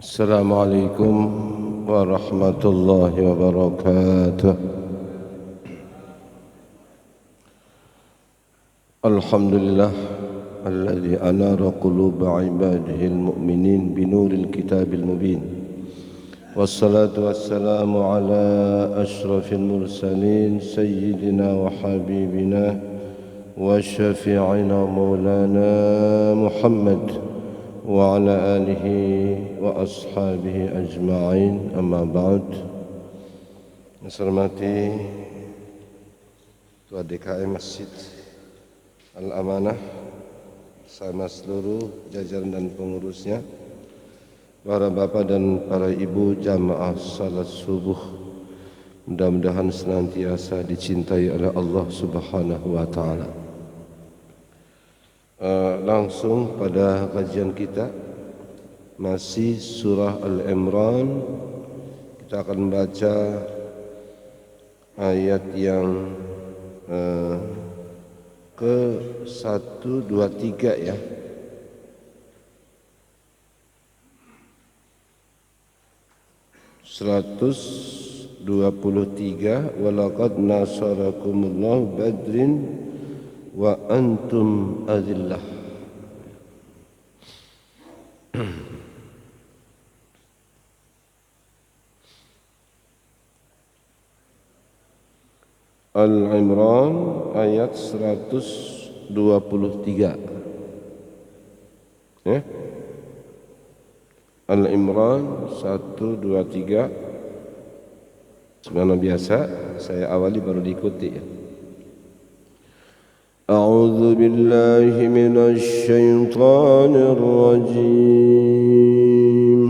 Assalamualaikum warahmatullahi wabarakatuh. Alhamdulillah alladzi anara quluba ibadihi almu'minin binuril kitabil mubin. Wassalatu wassalamu ala asyrafil mursalin sayyidina wa habibina wa syafi'ina maulana Muhammad wa ala alihi wa ashabihi ajma'in, amma ba'd. Saya hormati Ketua DKM Masjid Al-Amanah bersama seluruh jajaran dan pengurusnya, para bapak dan para ibu jamaah salat subuh, mudah-mudahan senantiasa dicintai oleh Allah Subhanahu wa taala. Langsung pada kajian kita, masih surah Al-Imran. Kita akan baca ayat yang ke-1, 2, 3 ya. Seratus 23, walaqad nasarakumullahu badrin wa antum adillah. Al-Imran ayat 123 ya. Al-Imran 123. Sebagaimana biasa saya awali baru diikuti ya. أعوذ بالله من الشيطان الرجيم.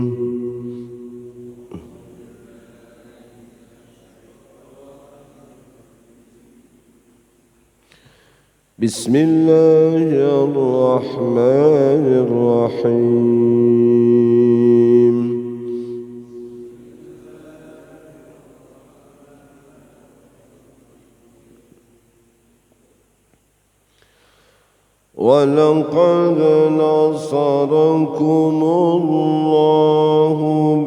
بسم الله الرحمن الرحيم. وَلَقَدْ نَصَرَكُمُ اللَّهُ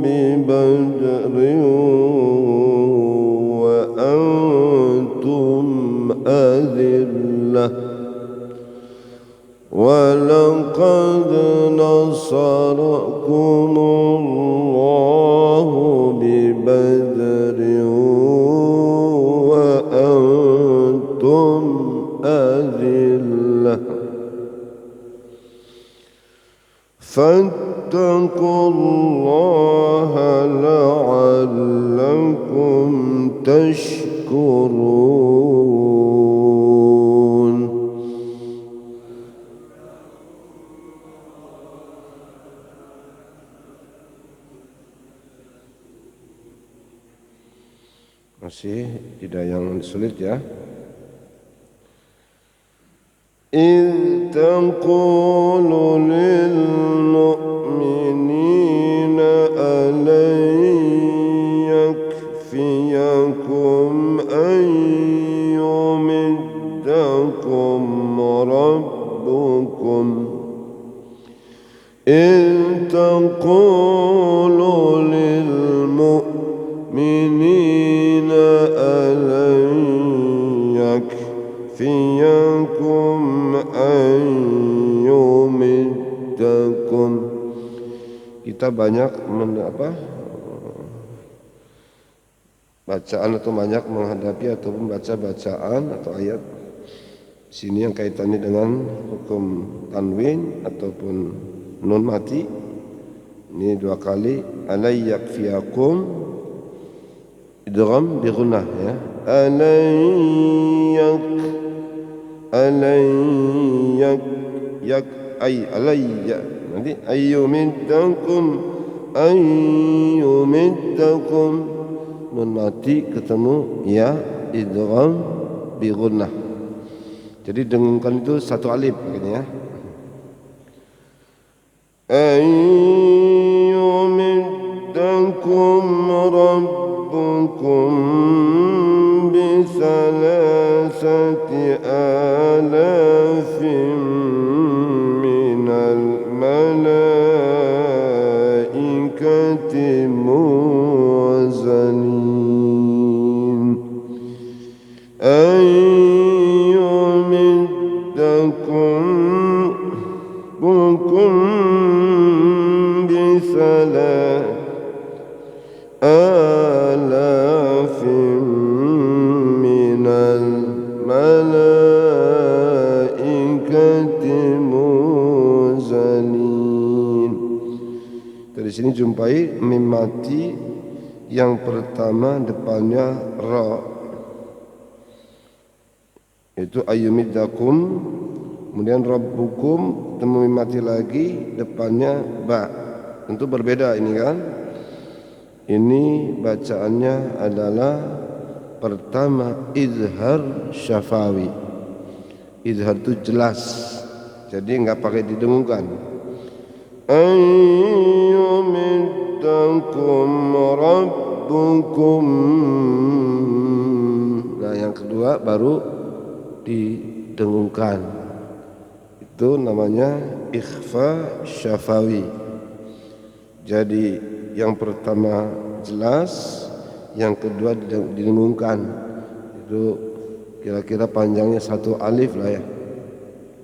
بِبَدْرٍ وَأَنْتُمْ أَذِلَّةٌ. وَلَقَدْ نَصَرَكُمُ اللَّهُ بِبَدْرٍ وَأَنْتُمْ أَذِلَّةٌ. فاتقوا الله لعلكم تشكرون. Masih tidak yang sulit ya. إذ تقول للمؤمنين ألن يكفيكم أن يمدكم ربكم إذ تقول للمؤمنين ألن يكفيكم أن يمدكم. Kita banyak bacaan atau banyak menghadapi atau membaca bacaan atau ayat sini yang kaitannya dengan hukum tanwin ataupun nun mati. Ini dua kali, alay yakfiyakum idgham bi gunnah ya. Alayya nanti ayyumiddakum nun mati ketemu ya idgham bi gunnah. Jadi dengungkan itu satu alif begini ya. Ayyumiddakum rabbukum bi salasati alafin minal malaikati أن يمدكم بثلاث آلاف من الملائكة munzalin. Dari sini jumpai mim mati yang pertama depannya ra, itu ayyumiddakum, kemudian rabbukum temu mim mati lagi depannya ba. Tentu berbeda ini kan. Ini bacaannya adalah pertama izhar syafawi. Izhar itu jelas, jadi enggak pakai didengungkan. Ayyumiddakum rabbukum. Nah yang kedua baru didengungkan. Itu namanya ikhfa syafawi. Jadi yang pertama jelas, yang kedua didengungkan. Itu kira-kira panjangnya 1 alif lah ya.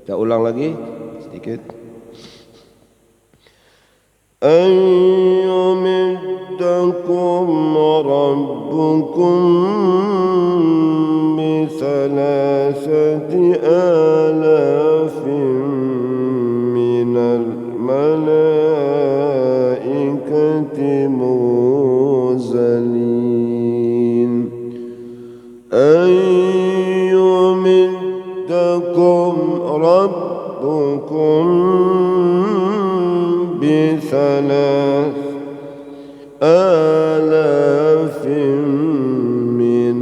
Kita ulang lagi sedikit. Ayyumiddakum rabbukum bisalasati alafin minal malaikati munzalin. Ayyumiddakum rabbukum بثلاث آلاف من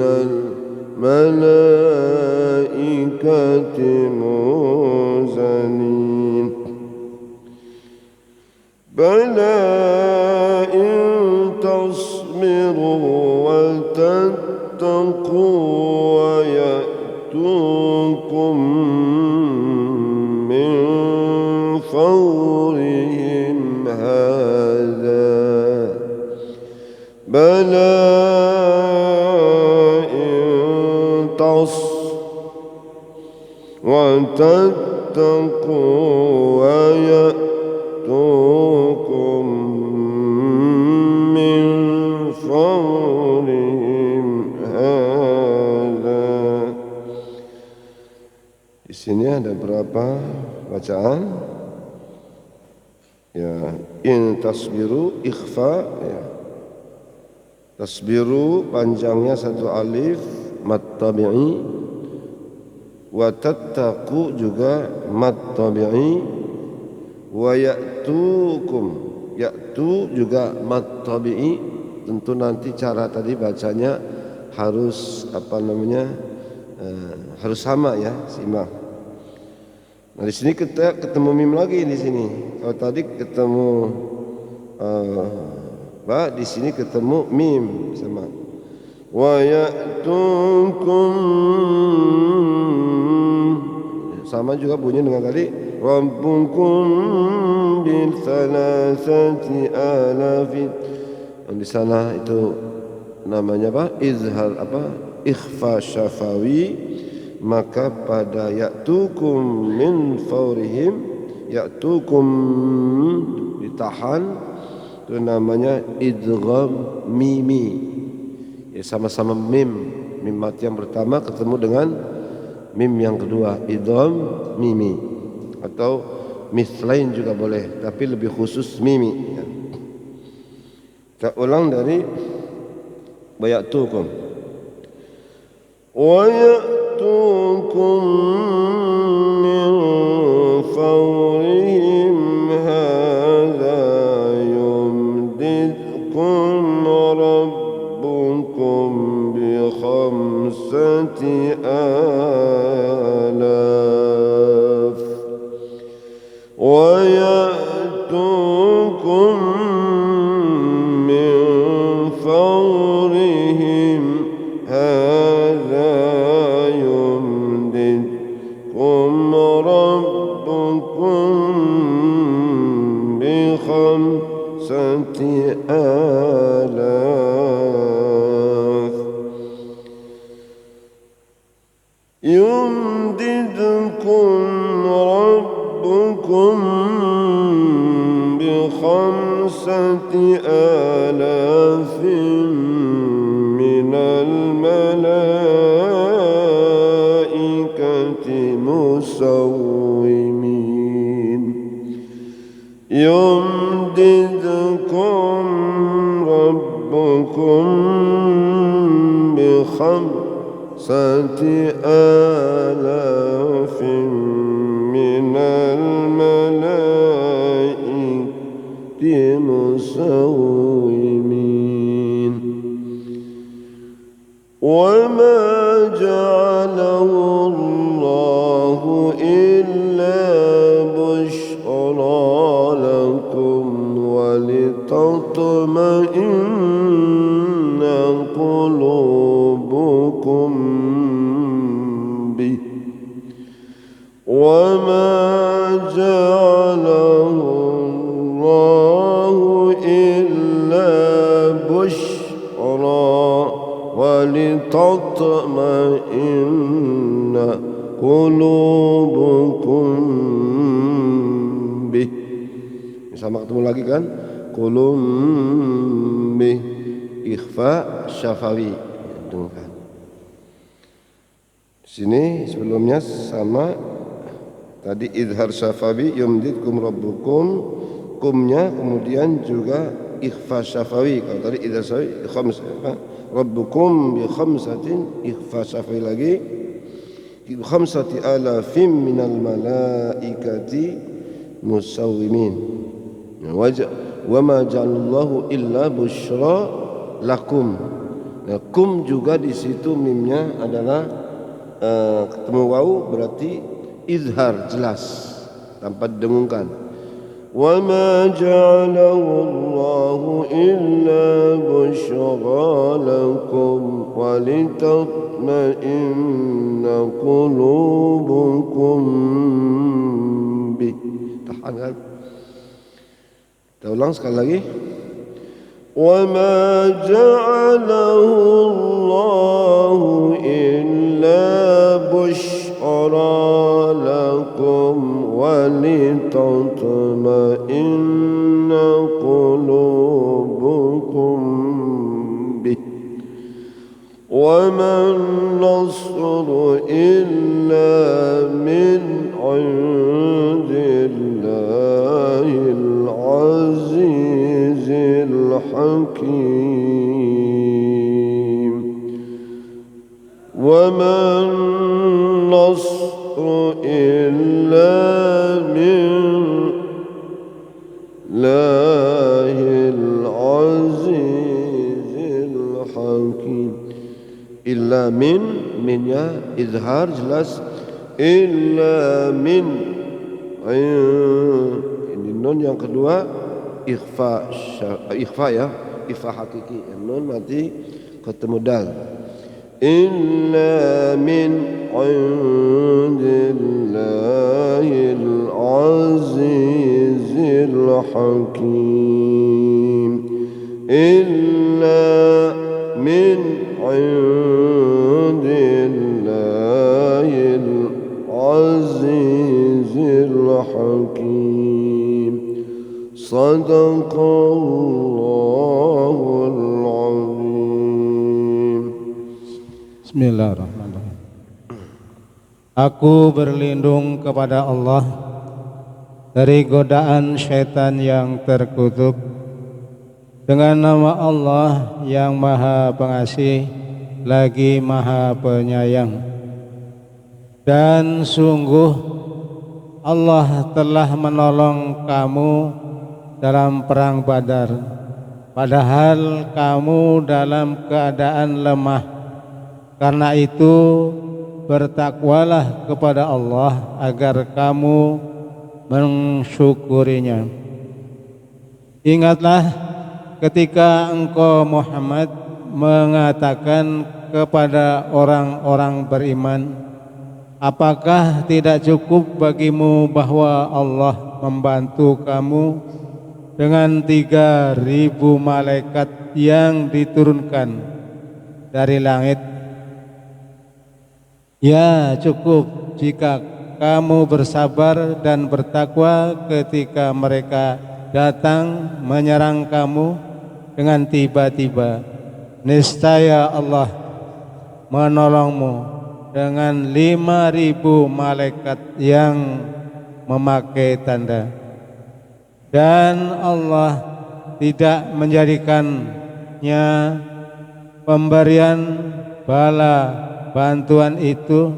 الملائكة منزلين. بلى إن تصبروا وتتقوا ويأتوكم من فورهم هذا بلى إن تصبروا وتتقوا ويأتوكم من فورهم هذا. Di sini ada berapa bacaan? Ya, in tasbiru ikhfa ya. Tasbiru panjangnya 1 alif mad tabi'i, wa tattaqu juga mad tabi'i, wa ya'tukum, ya'tu juga mad tabi'i. Tentu nanti cara tadi bacanya harus harus sama ya, simak. Nah di sini kita ketemu mim lagi di sini. Kalau tadi ketemu ba, di sini ketemu mim sama. Wa ya'tukum, sama juga bunyi dengan tadi. Rabbukum bil thalathati alafin. Yang di sana itu namanya apa? Izhar apa? Ikhfa syafawi. Maka pada ya'tukum min faurihim, ya'tukum ditahan, itu namanya idgham mimi ya, sama-sama mim mati yang pertama ketemu dengan mim yang kedua, idgham mimi, atau mislain juga boleh, tapi lebih khusus mimi ya. Kita ulang dari ya'tukum wa يأتوكم من فورهم هذا يمددكم ربكم ب5 آلاف ويأتوكم من فورهم هذا يمددكم ربكم ب5 آلاف. يمددكم ربكم بخمسة آلاف من الملائكة مسومين يمددكم ربكم بخمسة آلاف من الملائكة مسومين وما جعله الله إلا بشرى لكم ولتطمئن قلوبكم به وما جعله الله إلا بشرى ولتطمئن قلوبكم به. Sama ketemu lagi kan? Qulum bih, ikhfa syafawi. Dengarkan. Di sini sebelumnya sama tadi idhar syafawi yumdidkum rabbukum, kumnya kemudian juga ikhfa syafawi. Kalau tadi idhar syafawi khams rabbukum bi khamsatin, ikhfa syafawi lagi bi khamsati alafim minal malaikati musawwimin. Wa ma ja'alallahu illa busyra lakum. Nah, kum juga di situ mimnya adalah ketemu wawu berarti izhar, jelas tanpa didengungkan. Wa ma ja'alahu Allahu illa busyra lakum wa litatma'inna qulubukum bi. Tahan kan? Kita ulang sekali lagi. Wa ma ja'alahu Allahu illa busyra lakum wa litatma'inna qulubukum bih wa man nasru illa min 'indillahil azizil hakim wa man nasru illa min lahil azizil hakim. Illa minnya izhar jelas, illa min ini nun yang kedua ikhfa ya, ikhfa hakiki, nun mati ketemu dal. Illa min indillahil azizil hakim. Illa min indillahil azizil hakim. Sadaqallahul azim. Bismillahirrahmanirrahim. Aku berlindung kepada Allah dari godaan syaitan yang terkutuk dengan nama Allah yang Maha Pengasih lagi Maha Penyayang. Dan sungguh Allah telah menolong kamu dalam perang Badar, padahal kamu dalam keadaan lemah. Karena itu bertakwalah kepada Allah agar kamu mensyukurinya. Ingatlah ketika engkau Muhammad mengatakan kepada orang-orang beriman, apakah tidak cukup bagimu bahwa Allah membantu kamu dengan 3.000 malaikat yang diturunkan dari langit? Ya cukup jika kamu bersabar dan bertakwa ketika mereka datang menyerang kamu dengan tiba-tiba. Niscaya Allah menolongmu dengan 5.000 malaikat yang memakai tanda, dan Allah tidak menjadikannya pemberian bala bantuan itu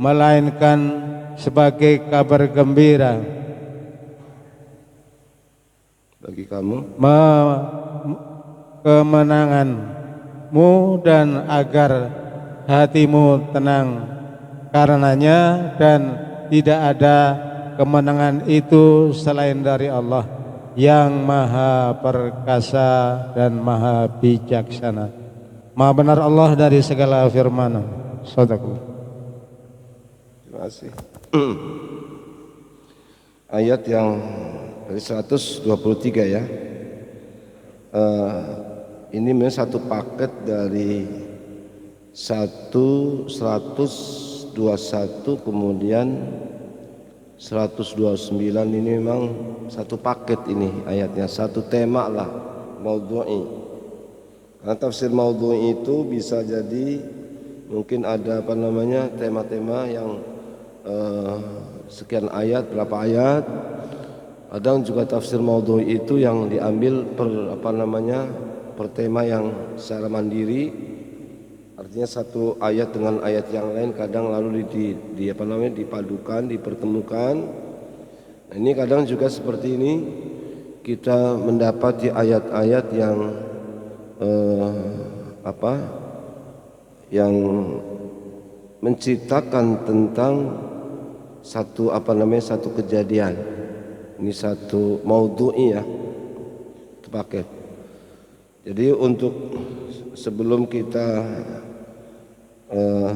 melainkan sebagai kabar gembira bagi kamu, kemenanganmu, dan agar hatimu tenang karenanya, dan tidak ada kemenangan itu selain dari Allah yang maha perkasa dan maha bijaksana. Maha benar Allah dari segala firman. Sadaqallah. terima kasih. Ayat yang dari 123 ya. Ini memang satu paket dari 121 kemudian 129, ini memang satu paket, ini ayatnya satu tema lah, maudhu'i. Karena tafsir maudhu'i itu bisa jadi mungkin ada tema-tema yang sekian ayat, berapa ayat. Kadang juga tafsir maudhu'i itu yang diambil per tema yang secara mandiri, artinya satu ayat dengan ayat yang lain kadang lalu dipadukan, dipertemukan. Nah, ini kadang juga seperti ini, kita mendapati ayat-ayat yang yang menceritakan tentang satu satu kejadian. Ini satu maudhu'i ya, itu paket. Jadi untuk sebelum kita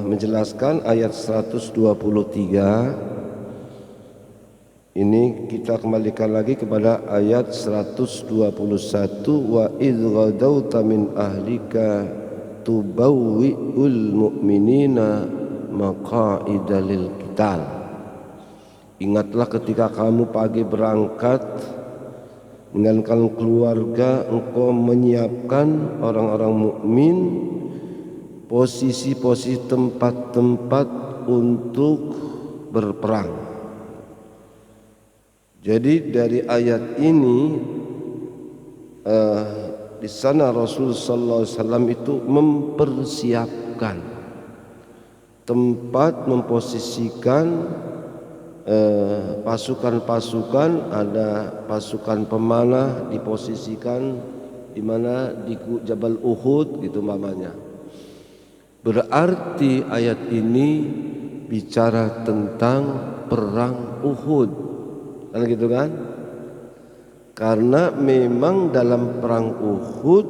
menjelaskan ayat 123, ini kita kembalikan lagi kepada ayat 121, wa idh ghadawta min ahlika tubawwi'ul mu'minina maqa'ida lil qital. Ingatlah ketika kamu pagi berangkat meninggalkan keluarga, engkau menyiapkan orang-orang mukmin posisi-posisi tempat-tempat untuk berperang. Jadi dari ayat ini di sana Rasul sallallahu alaihi wasallam itu mempersiapkan tempat, memposisikan pasukan-pasukan. Ada pasukan pemanah diposisikan di mana, di Jabal Uhud gitu mamanya. Berarti ayat ini bicara tentang perang Uhud, kan gitu kan? Karena memang dalam perang Uhud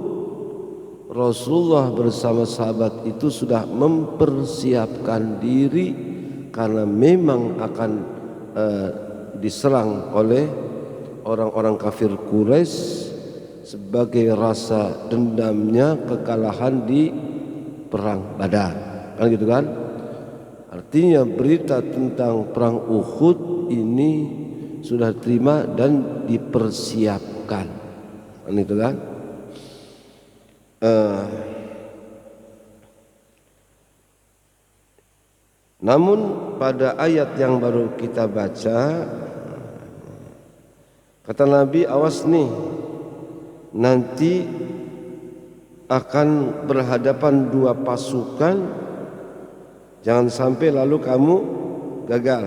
Rasulullah bersama sahabat itu sudah mempersiapkan diri, karena memang akan diserang oleh orang-orang kafir Quraisy sebagai rasa dendamnya kekalahan di perang Badar, kan gitu kan? Artinya berita tentang perang Uhud ini sudah terima dan dipersiapkan, kan gitu kan? Namun pada ayat yang baru kita baca, kata Nabi, awas nih, nanti akan berhadapan dua pasukan, jangan sampai lalu kamu gagal.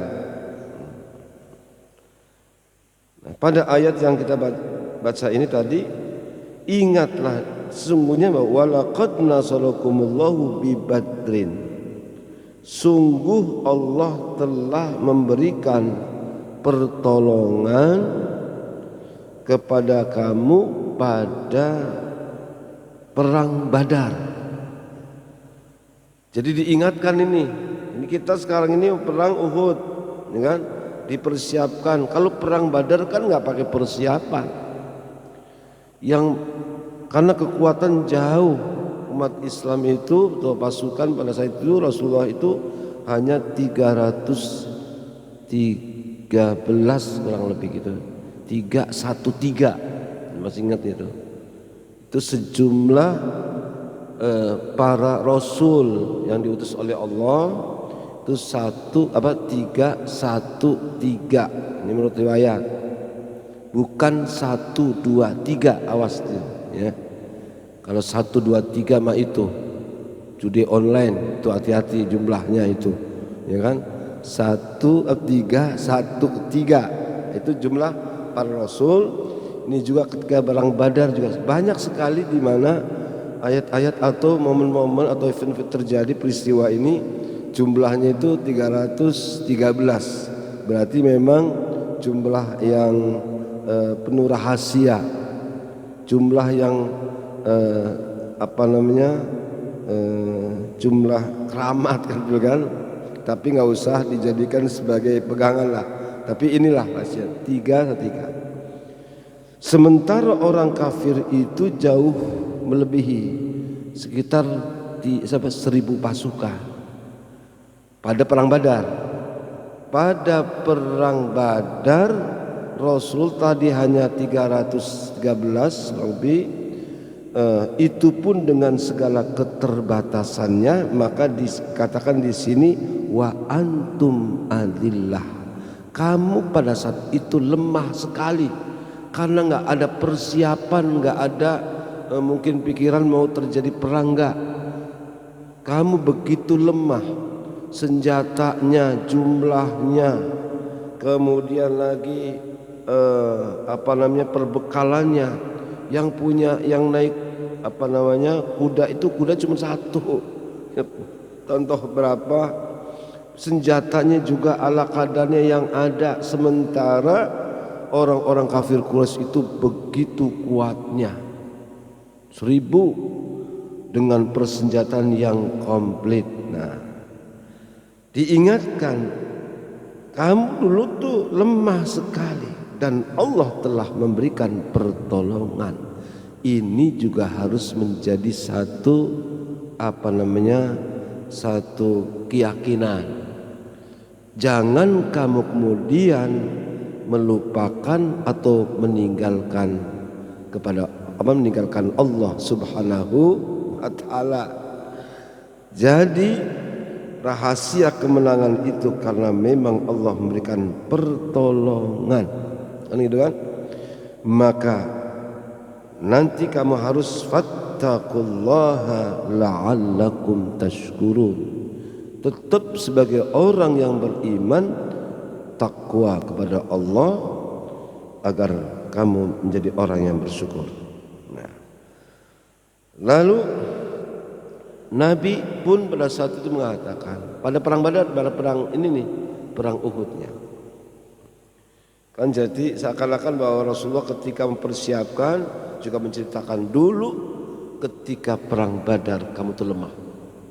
Nah, pada ayat yang kita baca ini tadi, ingatlah sesungguhnya bahwa walaqad nasarakumullahu bi Badrin. Sungguh Allah telah memberikan pertolongan kepada kamu pada perang Badar. Jadi diingatkan ini kita sekarang ini perang Uhud, ya kan? Dipersiapkan. Kalau perang Badar kan nggak pakai persiapan, karena kekuatan jauh umat Islam itu atau pasukan pada saat itu, Rasulullah itu hanya 313 kurang lebih gitu, 313, masih ingat itu sejumlah para rasul yang diutus oleh Allah itu 313. Ini menurut riwayat, bukan 123. Awas tuh ya, kalau 123 mah itu judi online, itu hati-hati jumlahnya itu ya kan. 1313 itu jumlah para rasul. Ini juga ketika perang Badar juga banyak sekali di mana ayat-ayat atau momen-momen atau event terjadi peristiwa ini jumlahnya itu 313. Berarti memang jumlah yang penuh rahasia, jumlah yang jumlah keramat kan, tapi nggak usah dijadikan sebagai pegangan lah. Tapi inilah rahasia 313. Sementara orang kafir itu jauh melebihi, sekitar 1000 pasukan pada perang Badar. Pada perang Badar Rasul tadi hanya 313 lebih, itu pun dengan segala keterbatasannya. Maka dikatakan di sini wa antum adillah, kamu pada saat itu lemah sekali karena nggak ada persiapan, nggak ada mungkin pikiran mau terjadi perang, nggak. Kamu begitu lemah, senjatanya, jumlahnya, kemudian lagi perbekalannya. Yang punya, yang naik kuda itu kuda cuma satu, contoh berapa, senjatanya juga ala kadarnya yang ada. Sementara orang-orang kafir Quraisy itu begitu kuatnya, 1000 dengan persenjataan yang komplit. Nah, diingatkan kamu dulu tuh lemah sekali dan Allah telah memberikan pertolongan. Ini juga harus menjadi satu satu keyakinan. Jangan kamu kemudian melupakan atau meninggalkan Allah Subhanahu wa ta'ala. Jadi rahasia kemenangan itu karena memang Allah memberikan pertolongan, kan gitu kan? Maka nanti kamu harus fattaqullaha la'allakum tashkurun. Tetap sebagai orang yang beriman, takwa kepada Allah agar kamu menjadi orang yang bersyukur. Nah, lalu Nabi pun pada saat itu mengatakan pada perang Badar, pada perang ini nih, perang Uhudnya kan, jadi seakan-akan bahwa Rasulullah ketika mempersiapkan juga menceritakan dulu ketika perang Badar kamu tuh lemah,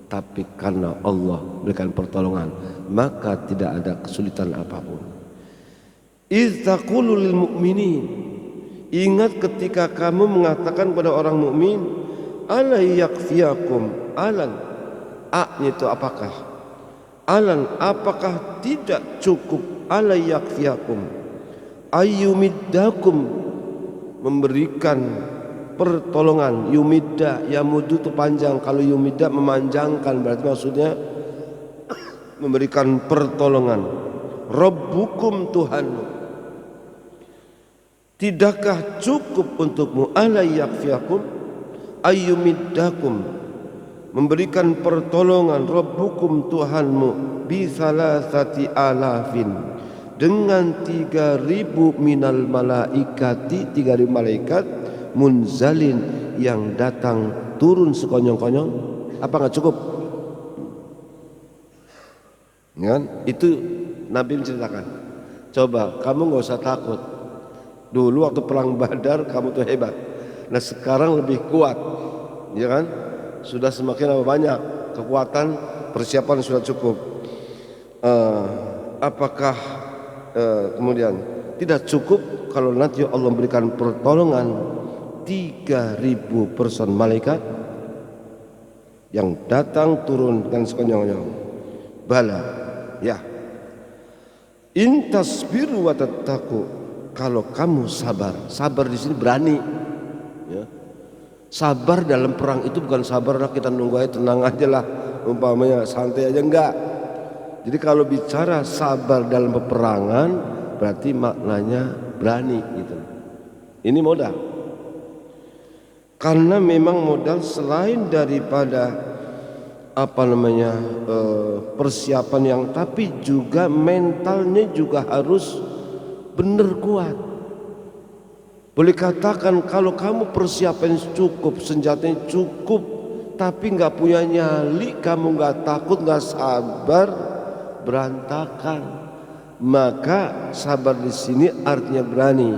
tapi karena Allah berikan pertolongan maka tidak ada kesulitan apapun. Idz taqulu lil mu'minin, ingat ketika kamu mengatakan kepada orang mukmin, ala yakfiyakum, alan, itu apakah, alan apakah tidak cukup, ala yakfiyakum ayyumiddakum memberikan pertolongan. Yumidda, yamudu itu panjang, kalau yumidda memanjangkan, berarti maksudnya memberikan pertolongan. Rabbukum, Tuhanmu, tidakkah cukup untukmu, ala yakfiyakum ayyumiddakum memberikan pertolongan, Rabbukum, Tuhanmu, bi salasati alafin dengan 3000 minal malaikati, 3000 malaikat, munzalin yang datang turun sekonyong-konyong. Apa nggak cukup? Kan? Itu Nabi menceritakan. Coba kamu nggak usah takut. Dulu waktu perang Badar kamu tuh hebat. Nah sekarang lebih kuat, ya kan? Sudah semakin banyak kekuatan, persiapan sudah cukup. Apakah kemudian tidak cukup kalau nanti Allah memberikan pertolongan 3000 person malaikat yang datang turun dengan sekonyong-konyong. Bala, ya. In tasbiru wa tattaqu, kalau kamu sabar. Sabar di sini berani, ya. Sabar dalam perang itu bukan sabar lah kita nunggu aja, tenang aja lah, umpamanya santai aja, enggak. Jadi kalau bicara sabar dalam peperangan berarti maknanya berani gitu. Ini modal. Karena memang modal selain daripada persiapan yang, tapi juga mentalnya juga harus benar kuat. Boleh katakan kalau kamu persiapan cukup, senjatanya cukup, tapi nggak punya nyali, kamu nggak takut, nggak sabar, berantakan. Maka sabar di sini artinya berani.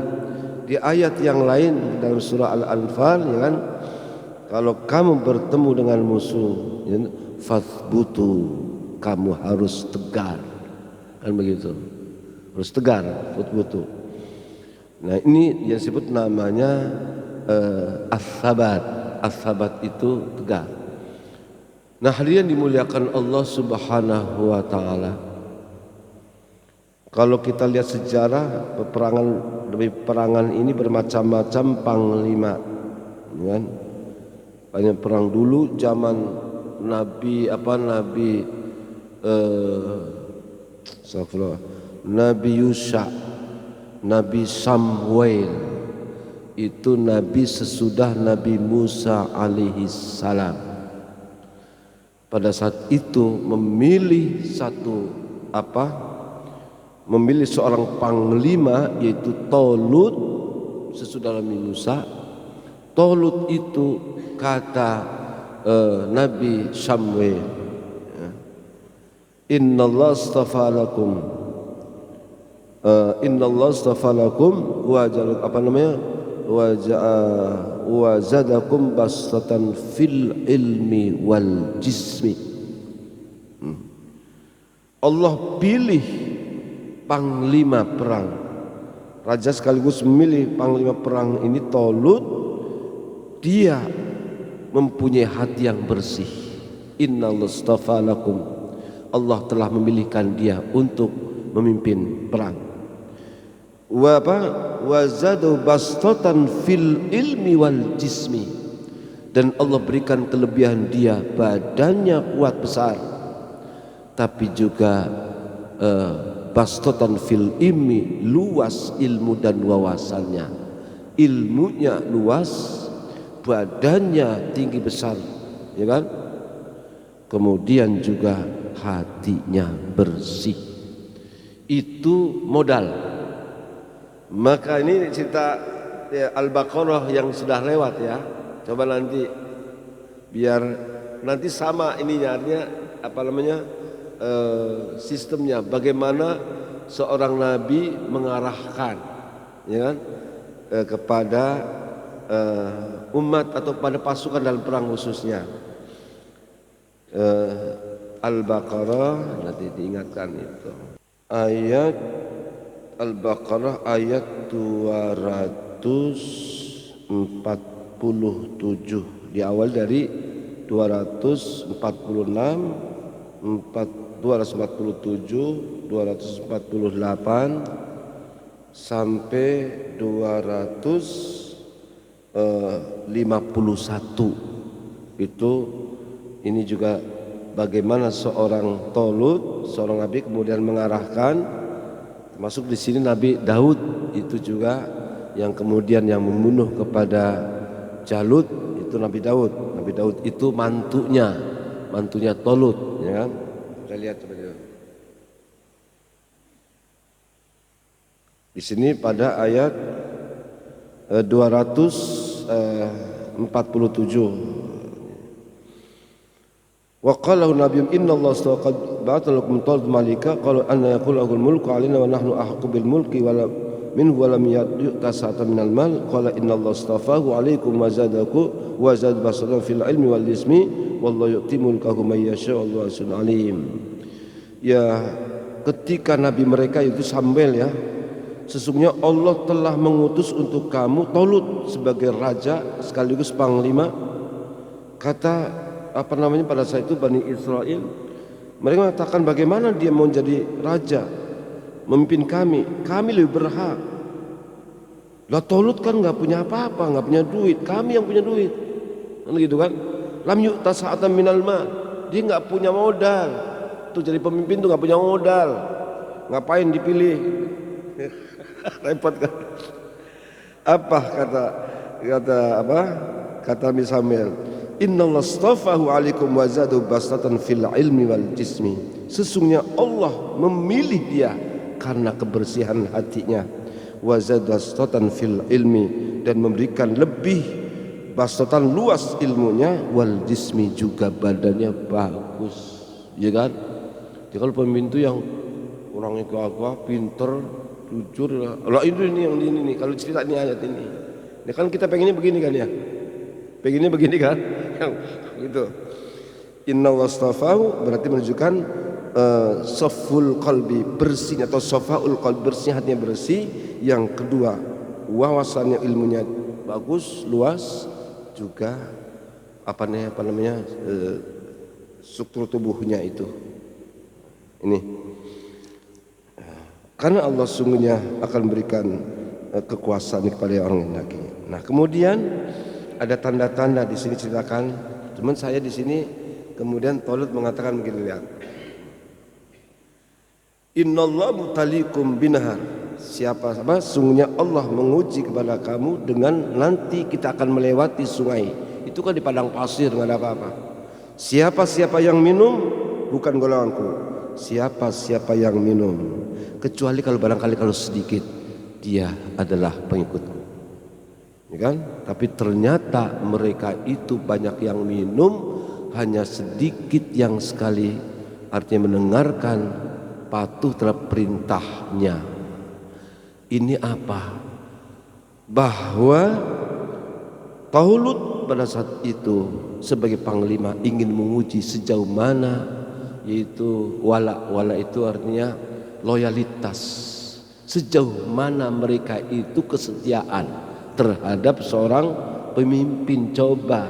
Di ayat yang lain dalam surah Al-Anfal, ya kan, kalau kamu bertemu dengan musuh, ya, fathbutu, kamu harus tegar, kan begitu, harus tegar, fathbutu. Nah ini yang disebut namanya as-sabat. As-sabat itu tegar. Nah hadirin dimuliakan Allah Subhanahu wa taala. Kalau kita lihat sejarah peperangan ini bermacam-macam panglima, kan? Banyak perang dulu zaman Nabi Yusha, Nabi Samuel, itu nabi sesudah Nabi Musa alaihi salam. Pada saat itu memilih seorang panglima, yaitu Tolut sesudah Nabi Musa. Tolut itu kata Nabi Samuel, Innallaha astafa lakum wa zadakum bastatan fil ilmi wal jismi. Allah pilih panglima perang, raja sekaligus memilih panglima perang ini Tolut. Dia mempunyai hati yang bersih. Innallaha astafa lakum, Allah telah memilihkan dia untuk memimpin perang. Wa zadu bastatan fil ilmi wal jismi, dan Allah berikan kelebihan dia, badannya kuat besar, tapi juga bastatan fil ilmi, luas ilmu dan wawasannya. Ilmunya luas, badannya tinggi besar, ya kan? Kemudian juga hatinya bersih. Itu modal. Maka ini cerita ya, Al-Baqarah yang sudah lewat ya. Coba nanti biar nanti sama ininya, artinya sistemnya, bagaimana seorang nabi mengarahkan, ya kan, kepada umat atau pada pasukan dalam perang khususnya. Al-Baqarah nanti diingatkan itu. Ayat Al-Baqarah ayat 247, di awal dari 246, 247, 248 sampai 251. Itu ini juga bagaimana seorang Tolut, seorang nabi kemudian mengarahkan. Masuk di sini Nabi Daud itu juga yang kemudian yang membunuh kepada Jalut, itu Nabi Daud. Nabi Daud itu mantunya Tolut, ya kan? Kita lihat seperti itu. Di sini pada ayat 247. Wa qala nabiyyun innallaha astaqad ba'atha lakum Talut malika qala anna yaqulu lahul mulku 'alaina wa nahnu ahqqu bil mulki wa lam minhu wa lam yu'ta sa'atan minal mal qala innallaha astafahu 'alaikum wa zadaku wa zad basara fil ilmi wal ismi wallahu yu'ti mulkahu may yasha wallahu wasi'un 'alim. Ya, ketika nabi mereka itu Samuel, ya, sesungguhnya Allah telah mengutus untuk kamu Tolut sebagai raja sekaligus panglima. Kata pada saat itu Bani Israel, Mereka mengatakan bagaimana dia mau jadi raja, memimpin kami lebih berhak. Lah Tolut kan nggak punya apa-apa, nggak punya duit, kami yang punya duit, kan gitu kan? Lam yu'ta sa'atan minal mal, dia nggak punya modal, tuh jadi pemimpin tuh nggak punya modal, ngapain dipilih? Repot kan? Apa kata Nabi Samuel? Innallaha astafahu alaikum wa zadu bastatan fil ilmi wal jismi. Sesungguhnya Allah memilih dia karena kebersihan hatinya, wa zadu bastatan fil ilmi, dan memberikan lebih bastatan luas ilmunya, wal jismi juga badannya bagus, ya kan? Jadi kalau pemimpin itu yang orangnya kuat, pinter, jujur lah, ini yang ini kalau cerita ini ayat ini. Ini kan kita pengennya begini kan ya, pengennya begini kan, yang gitu. Inna wastafahu berarti menunjukkan saful qalbi, bersih, atau safaul qalbi, bersih hatinya, bersih. Yang kedua, wawasannya, ilmunya bagus, luas, juga apa namanya struktur tubuhnya itu. Ini karena Allah sungguhnya akan memberikan kekuasaan kepada orang yang lagi. Nah, kemudian ada tanda-tanda di sini ceritakan. Cuman saya di sini kemudian Tolut mengatakan begini, lihat. Innallaha mutalikum binahar. Sungguhnya Allah menguji kepada kamu dengan nanti kita akan melewati sungai. Itu kan di padang pasir, nggak ada apa-apa. Siapa yang minum bukan golonganku. Siapa yang minum, kecuali kalau barangkali kalau sedikit, dia adalah pengikutku, ya kan? Tapi ternyata mereka itu banyak yang minum, hanya sedikit yang sekali, artinya mendengarkan, patuh terhadap perintahnya. Ini apa? Bahwa Tolut pada saat itu sebagai panglima ingin menguji sejauh mana, yaitu wala itu artinya loyalitas, sejauh mana mereka itu kesetiaan terhadap seorang pemimpin. Coba,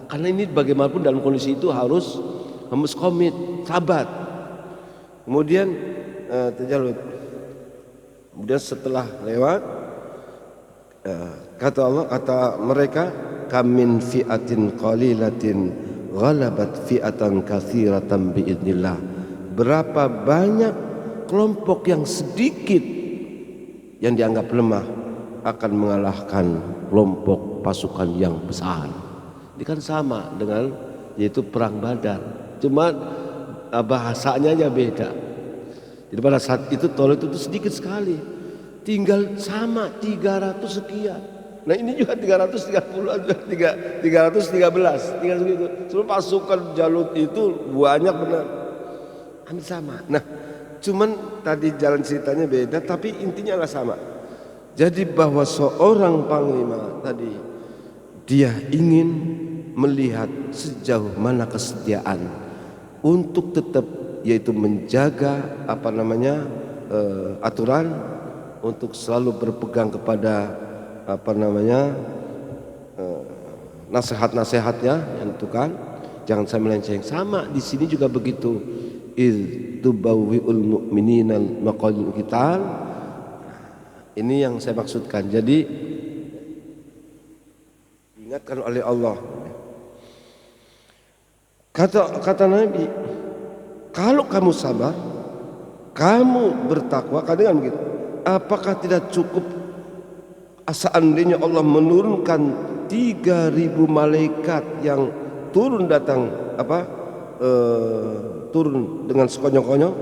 karena ini bagaimanapun dalam kondisi itu harus komit, sabar. Kemudian tajalud. Kemudian setelah lewat, kata Allah, kata mereka, kamin fi'atin qalilatin ghalabat fi'atan katsiratan biidznillah. Berapa banyak kelompok yang sedikit yang dianggap lemah akan mengalahkan kelompok pasukan yang besar. Ini kan sama dengan yaitu perang Badar, cuma bahasanya aja beda. Jadi pada saat itu Tolut itu sedikit sekali, tinggal sama 300 sekian. Nah ini juga 313, tinggal segitu. Sebelum pasukan Jalut itu banyak benar, hampir sama. Nah cuman tadi jalan ceritanya beda, tapi intinya lah sama. Jadi bahwa seorang panglima tadi, dia ingin melihat sejauh mana kesetiaan untuk tetap, yaitu menjaga aturan, untuk selalu berpegang kepada nasihat-nasihatnya yang itu kan, jangan sampai melenceng. Sama di sini juga begitu. Tubawwi'ul mu'minina maq'adal qital. Ini yang saya maksudkan. Jadi ingatkan oleh Allah. Kata Nabi, kalau kamu sabar, kamu bertakwa, kadang begitu. Apakah tidak cukup seandainya Allah menurunkan 3.000 malaikat yang turun turun dengan sekonyong-konyong?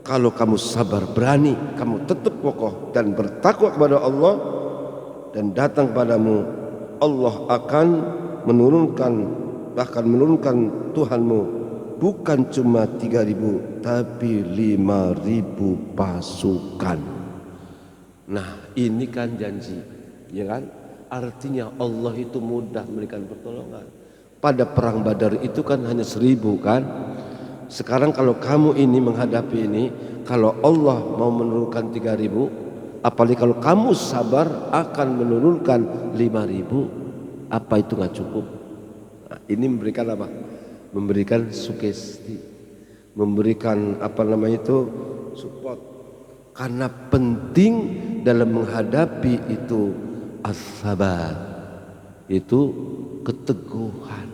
Kalau kamu sabar, berani, kamu tetap kokoh dan bertakwa kepada Allah, dan datang padamu, Allah akan menurunkan, bahkan menurunkan Tuhanmu bukan cuma 3.000 tapi 5.000 pasukan. Nah ini kan janji, ya kan? Artinya Allah itu mudah memberikan pertolongan. Pada perang Badar itu kan hanya 1.000 kan. Sekarang kalau kamu ini menghadapi ini, kalau Allah mau menurunkan 3.000, apalagi kalau kamu sabar akan menurunkan 5.000, apa itu nggak cukup? Nah, ini memberikan apa? Memberikan sugesti memberikan support, karena penting dalam menghadapi itu as-sabar, itu keteguhan.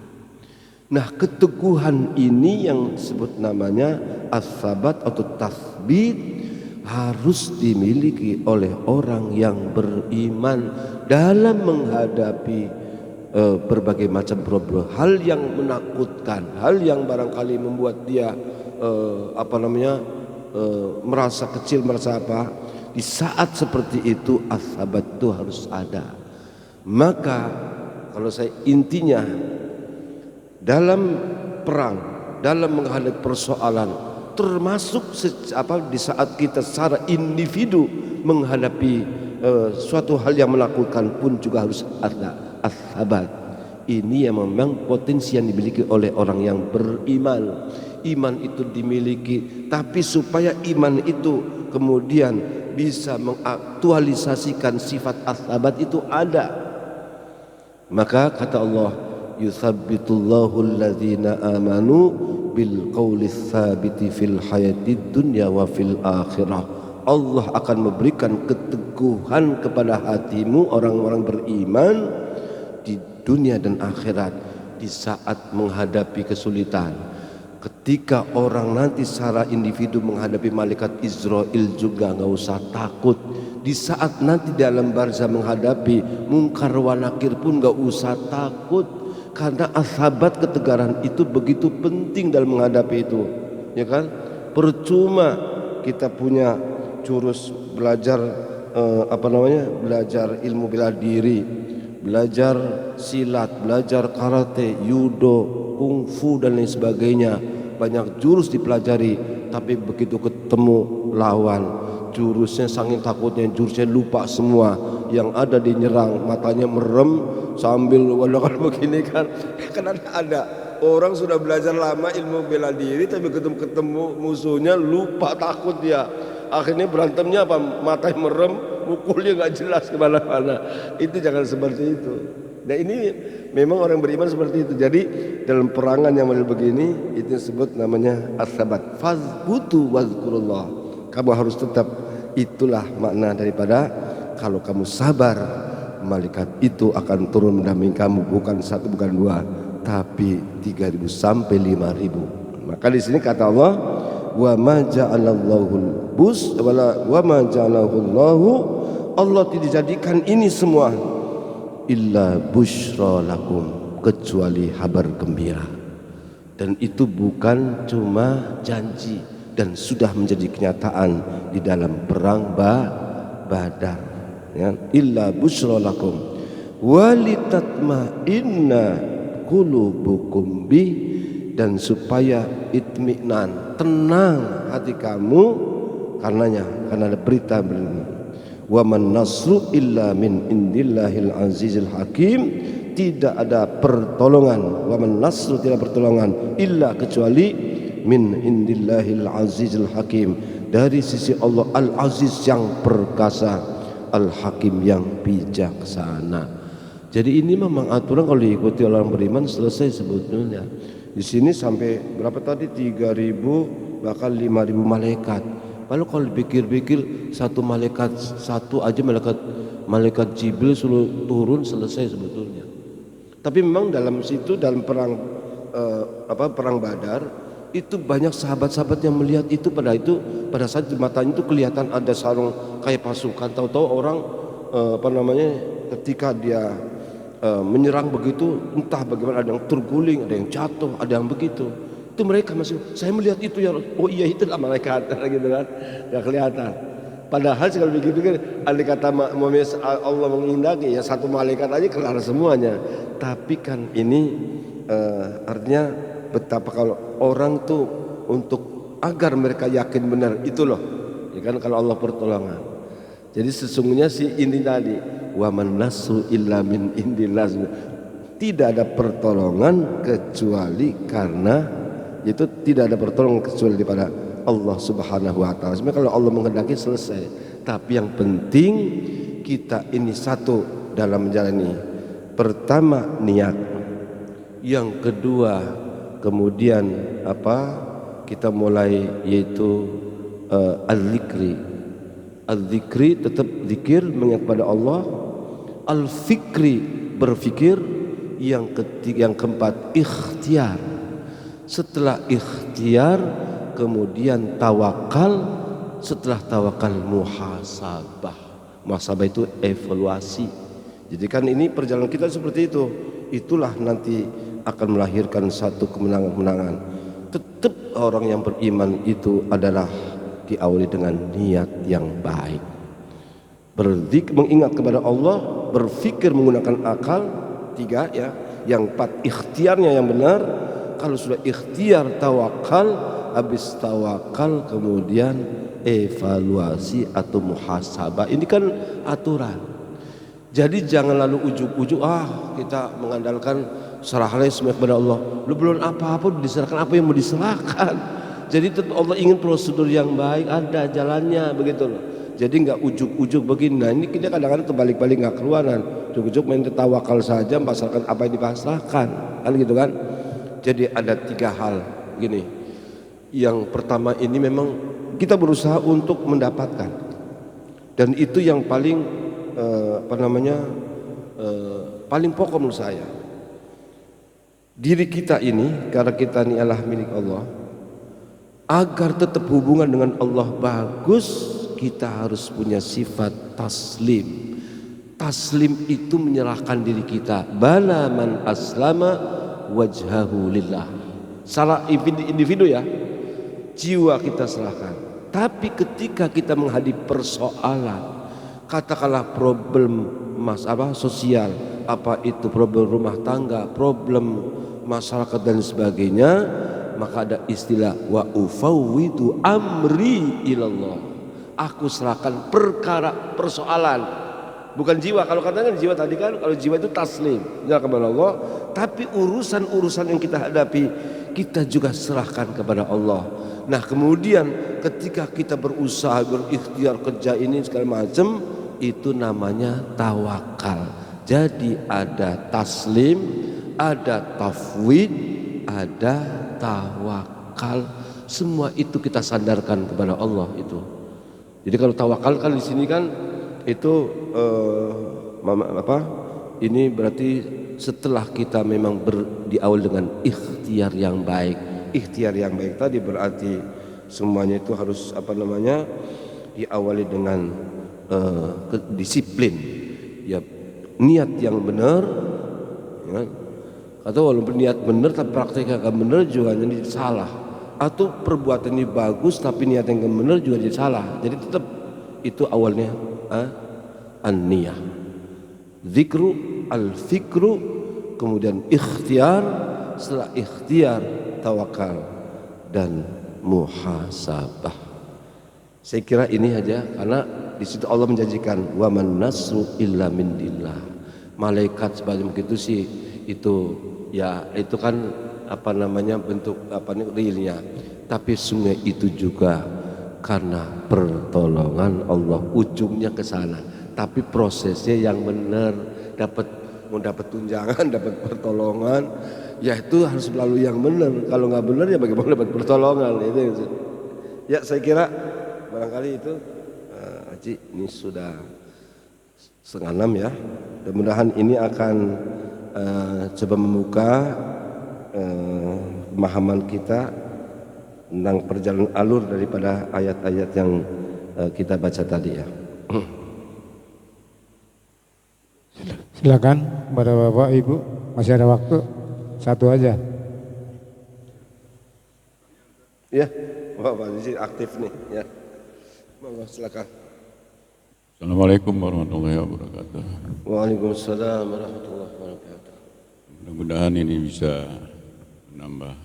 Nah, keteguhan ini yang disebut namanya as-sabat atau tasbit harus dimiliki oleh orang yang beriman dalam menghadapi berbagai macam problem, hal yang menakutkan, hal yang barangkali membuat dia merasa kecil, merasa apa. Di saat seperti itu as-sabat itu harus ada. Maka kalau saya intinya dalam perang, dalam menghadapi persoalan, termasuk di saat kita secara individu menghadapi suatu hal yang menakutkan pun juga harus ada as-sabat. Ini yang memang potensi yang dimiliki oleh orang yang beriman. Iman itu dimiliki, tapi supaya iman itu kemudian bisa mengaktualisasikan sifat as-sabat itu ada. Maka kata Allah, yuthabbitullahu alladhina amanu bil qawli tsabiti fil hayatid dunya wa fil akhirah. Allah akan memberikan keteguhan kepada hatimu orang-orang beriman di dunia dan akhirat di saat menghadapi kesulitan. Ketika orang nanti secara individu menghadapi malaikat Israel juga nggak usah takut. Di saat nanti dalam barzah menghadapi mungkar wa nakir pun nggak usah takut, karena as-sabat, ketegaran itu begitu penting dalam menghadapi itu, ya kan? Percuma kita punya jurus belajar belajar ilmu bela diri, belajar silat, belajar karate, judo, kungfu dan lain sebagainya. Banyak jurus dipelajari, tapi begitu ketemu lawan, jurusnya saking takutnya jurusnya lupa semua. Yang ada dinyerang, matanya merem sambil walakan begini kan. Kan ada orang sudah belajar lama ilmu bela diri, tapi ketemu musuhnya lupa, takut dia. Akhirnya berantemnya apa? Matanya merem, mukulnya nggak jelas kemana-mana. Itu jangan seperti itu. Nah, ini memang orang beriman seperti itu. Jadi dalam perangan yang model begini itu disebut namanya as-sabat. Fazbutu wazkurullah. Kamu harus tetap, itulah makna daripada kalau kamu sabar, malaikat itu akan turun mendampingi kamu, bukan satu, bukan dua, tapi 3.000 sampai 5.000. Maka di sini kata Allah, wa ma ja'alallahul bus wa ma ja'alallahu, Allah tidak jadikan ini semua illa busyra lakum, kecuali kabar gembira. Dan itu bukan cuma janji, dan sudah menjadi kenyataan di dalam perang Badar, ya. Illa busyra lakum walitatma'inna qulubukum bi, dan supaya itminan, tenang hati kamu karenanya, karena ada berita begini. Wa man nasru illa min indillahil azizil hakim, tidak ada pertolongan, wa man nasru, tidak pertolongan, illa kecuali min indillahil azizil hakim, dari sisi Allah al-aziz yang perkasa, al-hakim yang bijaksana. Jadi ini memang aturan kalau diikuti orang beriman selesai sebetulnya. Di sini sampai berapa tadi? 3.000 bahkan 5.000 malaikat. Lalu kalau dipikir-pikir satu malaikat satu aja, malaikat Jibril suruh turun, selesai sebetulnya. Tapi memang dalam situ, dalam perang Badar itu banyak sahabat-sahabat yang melihat itu. Pada saat di matanya itu kelihatan ada sarung kayak pasukan. Tahu-tahu orang ketika dia menyerang begitu, entah bagaimana, ada yang terguling, ada yang jatuh, ada yang begitu. Itu mereka masih, saya melihat itu ya, oh iya itulah malaikat gitu kan, nggak kelihatan. Padahal kalau begitu ada kata Allah menghendaki ya satu malaikat aja kelar semuanya. Tapi kan ini artinya betapa kalau orang tuh untuk agar mereka yakin benar itu loh, ya kan, kalau Allah pertolongan. Jadi sesungguhnya ini tadi, wa man nasru illa min indillah, tidak ada pertolongan kecuali karena itu, tidak ada pertolongan kecuali daripada Allah Subhanahu wa taala. Sebenarnya kalau Allah menghendaki selesai. Tapi yang penting kita ini satu dalam menjalani. Pertama niat. Yang kedua kemudian kita mulai yaitu al-zikri. Al-zikri tetap zikir mengingat kepada Allah. Al-fikri berfikir. Yang ketiga, yang keempat ikhtiar. Setelah ikhtiar kemudian tawakal. Setelah tawakal muhasabah. Muhasabah itu evaluasi. Jadi kan ini perjalanan kita seperti itu. Itulah nanti akan melahirkan satu kemenangan-kemenangan. Tetap orang yang beriman itu adalah diawali dengan niat yang baik. Berzikir, mengingat kepada Allah, berfikir menggunakan akal. 3 ya. Yang 4 ikhtiarnya yang benar. Kalau sudah ikhtiar tawakal, habis tawakal kemudian evaluasi atau muhasabah. Ini kan aturan. Jadi jangan lalu ujuk-ujuk kita mengandalkan serahlah semua kepada Allah. Lu belum apa-apa diserahkan, apa yang mau diserahkan. Jadi tetap Allah ingin prosedur yang baik, ada jalannya begitu loh. Jadi nggak ujuk-ujuk begini. Nah ini kita kadang-kadang terbalik-balik, nggak keluaran. Ujuk-ujuk main tawakal saja, pasrahkan apa yang dipasrahkan, kan gitu kan. Jadi ada 3 hal gini. Yang pertama ini memang kita berusaha untuk mendapatkan, dan itu yang paling paling pokok menurut saya. Diri kita ini, karena kita ini adalah milik Allah, agar tetap hubungan dengan Allah bagus, kita harus punya sifat taslim. Taslim itu menyerahkan diri kita. Bala man aslama wajhahu lillah. Salah individu ya, jiwa kita serahkan. Tapi ketika kita menghadapi persoalan, katakanlah problem sosial, apa itu problem rumah tangga, problem masyarakat dan sebagainya, maka ada istilah wa ufawwidu amri ilallah. Aku serahkan perkara persoalan, bukan jiwa. Kalau katakan jiwa tadi kan, kalau jiwa itu taslim, ya kepada Allah. Tapi urusan-urusan yang kita hadapi, kita juga serahkan kepada Allah. Nah kemudian ketika kita berusaha, berikhtiar, kerja ini segala macam, itu namanya tawakal. Jadi ada taslim, ada tafwid, ada tawakal. Semua itu kita sandarkan kepada Allah itu. Jadi kalau tawakal kan di sini kan itu ini berarti setelah kita memang diawali dengan ikhtiar yang baik. Ikhtiar yang baik tadi berarti semuanya itu harus diawali dengan disiplin. Ya, niat yang benar. Ya. Atau walaupun niat benar tapi prakteknya agak benar juga jadi salah. Atau perbuatan ini bagus tapi niat yang benar juga jadi salah. Jadi tetap itu awalnya an-niyah. Zikru, al-fikru, kemudian ikhtiar, setelah ikhtiar tawakal dan muhasabah. Saya kira ini aja, karena di situ Allah menjanjikan wa man nasru illa min dillah. Malaikat sebagai begitu sih itu ya itu kan bentuk realnya, tapi sungguh itu juga karena pertolongan Allah, ujungnya ke sana. Tapi prosesnya yang benar, mau dapat tunjangan, dapat pertolongan, ya itu harus melalui yang benar. Kalau nggak benar ya bagaimana dapat pertolongan itu. Ya saya kira barangkali itu Haji ini sudah 5:30 ya. Mudah-mudahan ini akan coba membuka pemahaman kita tentang perjalanan alur daripada ayat-ayat yang kita baca tadi ya. Silakan kepada Bapak Ibu, masih ada waktu, satu aja. Ya, Bapak di sini aktif nih ya. Monggo silakan. Assalamualaikum warahmatullahi wabarakatuh. Waalaikumsalam warahmatullahi wabarakatuh. Mudah-mudahan ini bisa menambah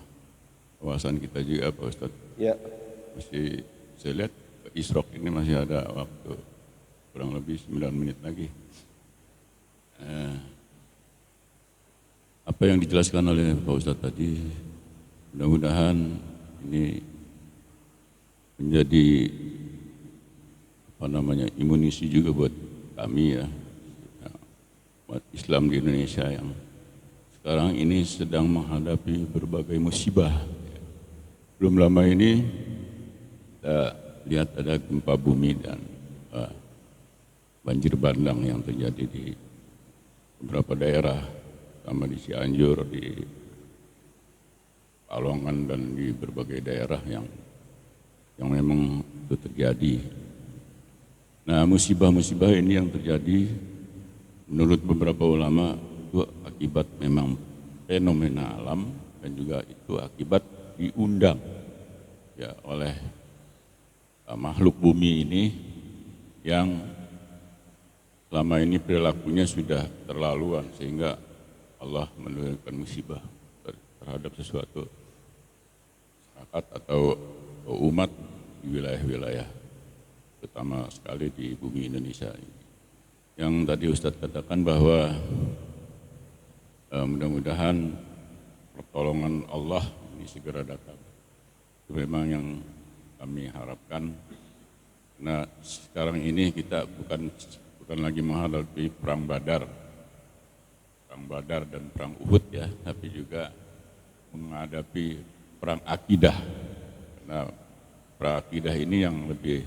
wawasan kita juga Pak Ustadz. Ya. Masih saya lihat Isrok ini masih ada waktu kurang lebih 9 menit lagi. Apa yang dijelaskan oleh Pak Ustadz tadi, mudah-mudahan ini menjadi imunisi juga buat kami ya, umat Islam di Indonesia yang sekarang ini sedang menghadapi berbagai musibah. belum lama ini kita lihat ada gempa bumi dan banjir bandang yang terjadi di beberapa daerah, sama di Cianjur, di Palongan, dan di berbagai daerah yang memang itu terjadi. Nah, musibah-musibah ini yang terjadi menurut beberapa ulama itu akibat memang fenomena alam, dan juga itu akibat diundang ya oleh makhluk bumi ini yang selama ini perilakunya sudah terlaluan, sehingga Allah menurunkan musibah terhadap sesuatu masyarakat atau umat di wilayah-wilayah, terutama sekali di bumi Indonesia ini. Yang tadi Ustadz katakan bahwa mudah-mudahan pertolongan Allah ini segera datang. Itu memang yang kami harapkan. Nah, sekarang ini kita bukan lagi menghadapi perang Badar dan perang Uhud ya, tapi juga menghadapi perang akidah. Karena perang akidah ini yang lebih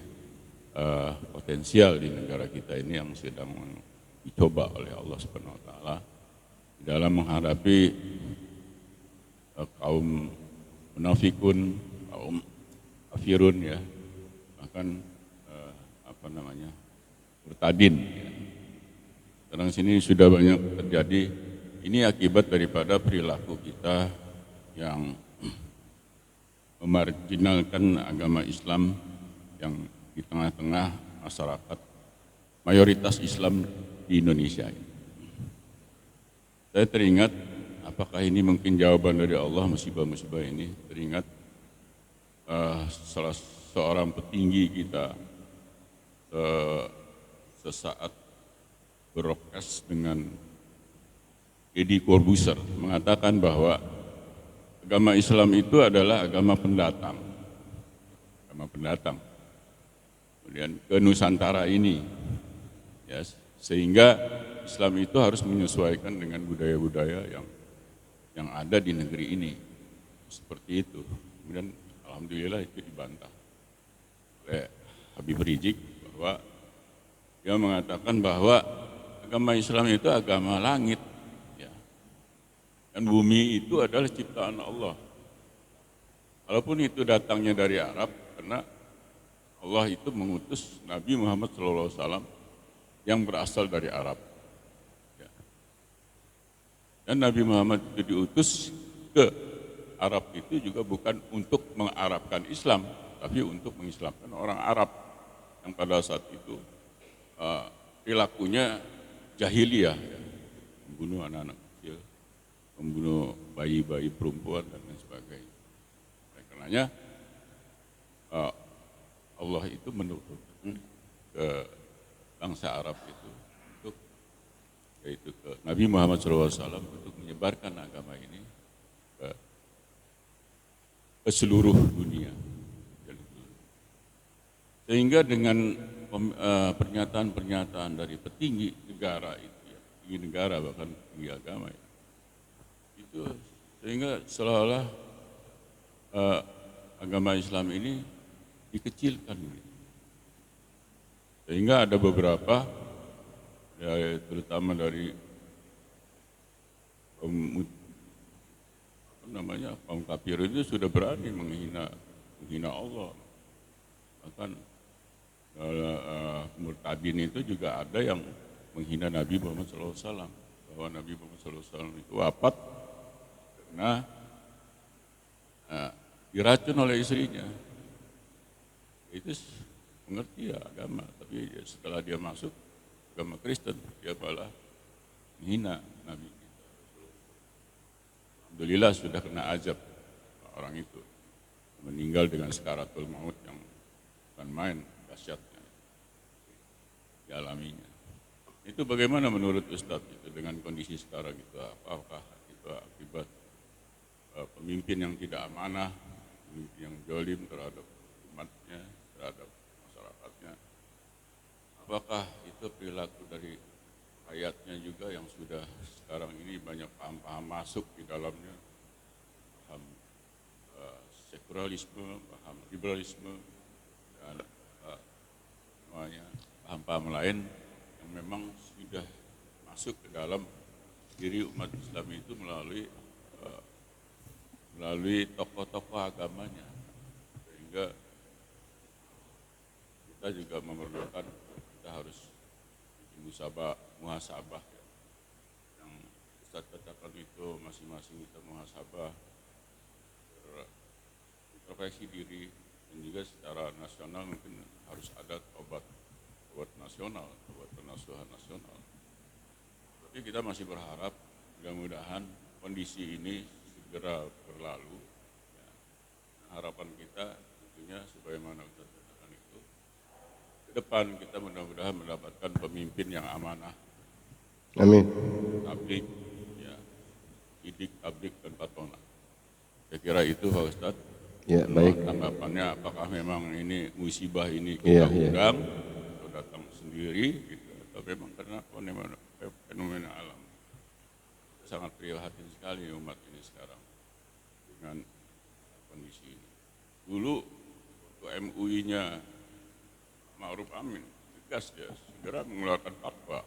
potensial di negara kita ini, yang sedang dicoba oleh Allah Subhanahu Wa Taala dalam menghadapi kaum munafikun, kaum kafirun ya, bahkan murtadin. Ya. Sekarang sini sudah banyak terjadi. Ini akibat daripada perilaku kita yang memarginalkan agama Islam yang di tengah-tengah masyarakat mayoritas Islam di Indonesia. Saya teringat, apakah ini mungkin jawaban dari Allah musibah-musibah ini? Teringat salah seorang petinggi kita sesaat berrokas dengan Deddy Corbuzier mengatakan bahwa agama Islam itu adalah agama pendatang. Kemudian ke Nusantara ini, ya, sehingga Islam itu harus menyesuaikan dengan budaya-budaya yang ada di negeri ini, seperti itu. Kemudian alhamdulillah itu dibantah oleh Habib Rizik, bahwa dia mengatakan bahwa agama Islam itu agama langit, ya. Dan bumi itu adalah ciptaan Allah. Walaupun itu datangnya dari Arab, karena Allah itu mengutus Nabi Muhammad SAW yang berasal dari Arab. Ya. Dan Nabi Muhammad itu diutus ke Arab itu juga bukan untuk mengarabkan Islam, tapi untuk mengislamkan orang Arab yang pada saat itu perilakunya jahiliyah, ya. Membunuh anak-anak kecil, membunuh bayi-bayi perempuan dan lain sebagainya. Oleh karenanya Allah itu menurunkan ke bangsa Arab itu untuk, yaitu ke Nabi Muhammad SAW untuk menyebarkan agama ini ke seluruh dunia. Sehingga dengan pernyataan-pernyataan dari petinggi negara itu, ya, petinggi negara bahkan petinggi agama ya, itu sehingga seolah-olah agama Islam ini dikecilkan. Sehingga ada beberapa, ya, terutama dari kaum kafir itu sudah berani menghina Allah. Bahkan murtadin itu juga ada yang menghina Nabi Muhammad SAW, bahwa Nabi Muhammad SAW itu wafat karena diracun oleh istrinya. Itu mengerti ya agama, tapi setelah dia masuk agama Kristen, dia malah menghina Nabi kita. Alhamdulillah sudah kena azab orang itu, meninggal dengan sekaratul maut yang bukan main dahsyatnya dialaminya. Itu bagaimana menurut Ustadz itu dengan kondisi sekarang itu? Apakah itu akibat pemimpin yang tidak amanah, pemimpin yang zalim terhadap umatnya, terhadap masyarakatnya? Apakah itu perilaku dari ayatnya juga yang sudah sekarang ini banyak paham-paham masuk di dalamnya, paham pluralisme, paham liberalisme, dan paham-paham lain yang memang sudah masuk ke dalam diri umat Islam itu melalui tokoh-tokoh agamanya, sehingga kita juga memerlukan, kita harus muhasabah yang Ustaz katakan itu, masing-masing kita muhasabah, introspeksi diri, dan juga secara nasional mungkin harus ada obat nasional, obat penasuhan nasional. Tapi kita masih berharap mudah-mudahan kondisi ini segera berlalu. Ya. Harapan kita tentunya sebagaimana Ustaz katakan itu, ke depan kita mudah-mudahan mendapatkan pemimpin yang amanah. Amin. Tablik, ya, didik, tablik, dan patona. Saya kira itu Pak Ustaz. Ya, baik. Tanggapannya apakah memang ini musibah ini kita undang atau datang sendiri gitu, atau memang karena fenomena alam. Sangat prihatin sekali umat ini sekarang dengan kondisi ini. Dulu MUI-nya Ma'ruf Amin tegas dia segera mengeluarkan fatwa.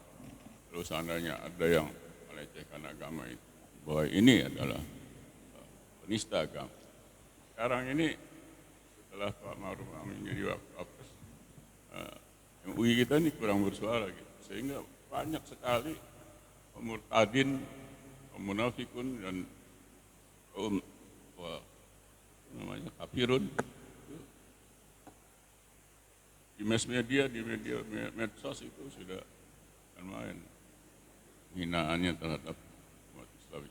Kalau seandainya ada yang melecehkan agama itu, bahwa ini adalah penista agama. Sekarang ini setelah Pak Ma'ruf Amin jadi Wapres, MUI kita ini kurang bersuara gitu, sehingga banyak sekali pemurtadin, pemunafikun, dan kafirun di media, di media medsos itu sudah main hinaannya terhadap umat Islam,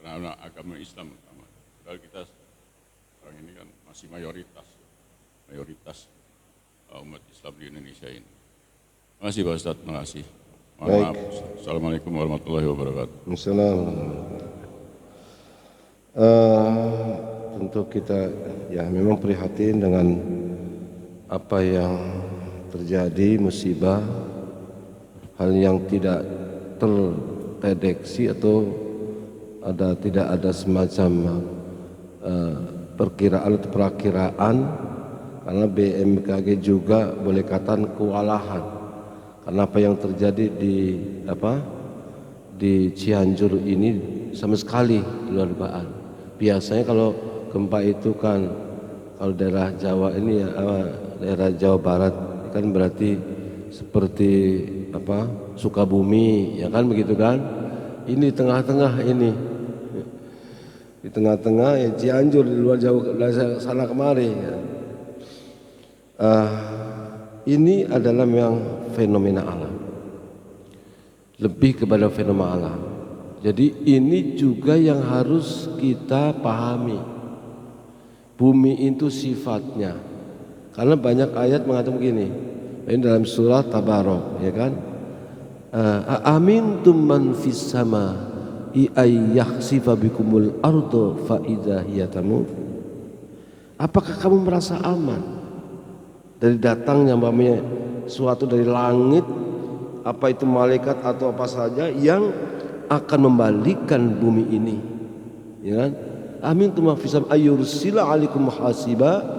terhadap agama Islam utama. Padahal kita sekarang ini kan masih mayoritas umat Islam di Indonesia ini. Terima kasih Pak Ustadz, terima kasih. Mohon maaf. Assalamualaikum warahmatullahi wabarakatuh. Assalamualaikum. Tentu kita ya memang prihatin dengan apa yang terjadi, musibah, hal yang tidak terprediksi atau tidak ada semacam perkiraan atau perakiraan, karena BMKG juga boleh katakan kewalahan karena apa yang terjadi di Cianjur ini sama sekali luar dugaan. Biasanya kalau gempa itu kan kalau daerah Jawa ini ya, daerah Jawa Barat kan berarti seperti Sukabumi, ya kan begitu kan? Ini tengah-tengah ini. Di tengah-tengah ya Cianjur, di luar jauh sana kemari ya. Ini adalah memang fenomena alam, lebih kepada fenomena alam. Jadi ini juga yang harus kita pahami. Bumi itu sifatnya, karena banyak ayat mengatakan begini, ini dalam surah Tabarok, ya kan? Amintum man fis sama yakhsifa bikumul ardo fa idza hiya tamur. Apakah kamu merasa aman dari datangnya suatu dari langit, apa itu malaikat atau apa saja yang akan membalikkan bumi ini, ya kan? Amin tu mafisam ayursila alaikum hasiba.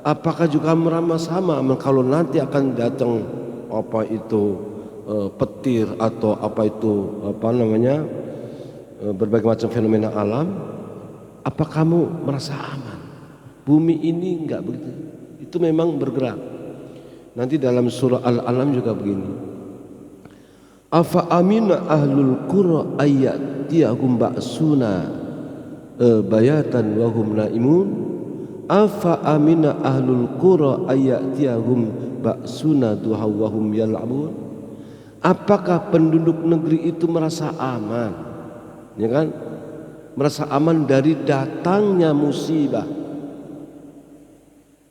Apakah juga merama sama kalau nanti akan datang apa itu petir atau apa itu berbagai macam fenomena alam, apa kamu merasa aman? Bumi ini enggak begitu, itu memang bergerak. Nanti dalam surah Al-An'am juga begini, afa amina ahlul qura ayatiyahum ba'suna bayatan wa hum naimun. Afa amina ahlul qura ayatiyahum ba'suna duha wa hum yal'abun. Apakah penduduk negeri itu merasa aman, ya kan? Merasa aman dari datangnya musibah